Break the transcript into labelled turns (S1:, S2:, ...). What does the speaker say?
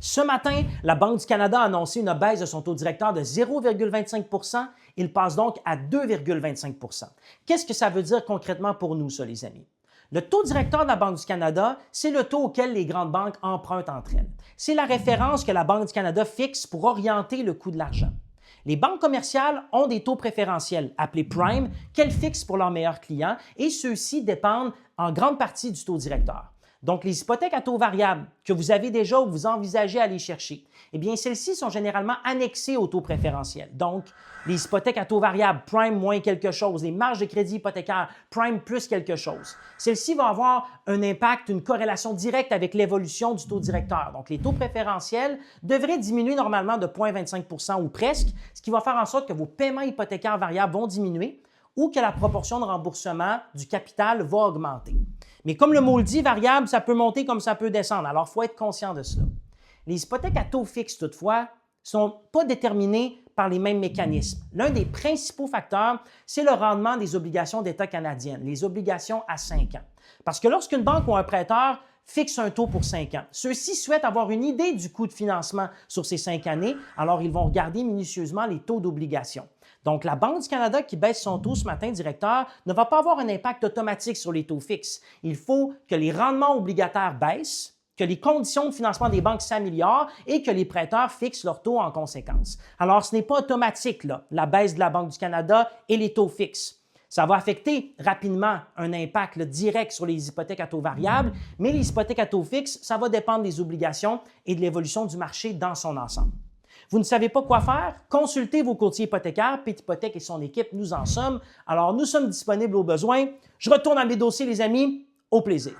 S1: Ce matin, la Banque du Canada a annoncé une baisse de son taux directeur de 0,25 %. Il passe donc à 2,25 %. Qu'est-ce que ça veut dire concrètement pour nous, ça, les amis? Le taux directeur de la Banque du Canada, c'est le taux auquel les grandes banques empruntent entre elles. C'est la référence que la Banque du Canada fixe pour orienter le coût de l'argent. Les banques commerciales ont des taux préférentiels, appelés prime, qu'elles fixent pour leurs meilleurs clients et ceux-ci dépendent en grande partie du taux directeur. Donc, les hypothèques à taux variable que vous avez déjà ou que vous envisagez aller chercher, eh bien, celles-ci sont généralement annexées au taux préférentiel. Donc, les hypothèques à taux variable, prime moins quelque chose, les marges de crédit hypothécaire, prime plus quelque chose. Celles-ci vont avoir un impact, une corrélation directe avec l'évolution du taux directeur. Donc, les taux préférentiels devraient diminuer normalement de 0,25 % ou presque, ce qui va faire en sorte que vos paiements hypothécaires variables vont diminuer ou que la proportion de remboursement du capital va augmenter. Mais comme le mot le dit, variable, ça peut monter comme ça peut descendre. Alors, il faut être conscient de cela. Les hypothèques à taux fixe, toutefois, ne sont pas déterminées par les mêmes mécanismes. L'un des principaux facteurs, c'est le rendement des obligations d'État canadiennes, les obligations à 5 ans. Parce que lorsqu'une banque ou un prêteur fixe un taux pour 5 ans, ceux-ci souhaitent avoir une idée du coût de financement sur ces 5 années, alors ils vont regarder minutieusement les taux d'obligation. Donc, la Banque du Canada qui baisse son taux ce matin, directeur, ne va pas avoir un impact automatique sur les taux fixes. Il faut que les rendements obligataires baissent, que les conditions de financement des banques s'améliorent et que les prêteurs fixent leurs taux en conséquence. Alors, ce n'est pas automatique, là, la baisse de la Banque du Canada et les taux fixes. Ça va affecter rapidement un impact direct sur les hypothèques à taux variable, mais les hypothèques à taux fixe, ça va dépendre des obligations et de l'évolution du marché dans son ensemble. Vous ne savez pas quoi faire? Consultez vos courtiers hypothécaires. Pétipothèque et son équipe, nous en sommes. Alors, nous sommes disponibles au besoin. Je retourne à mes dossiers, les amis. Au plaisir.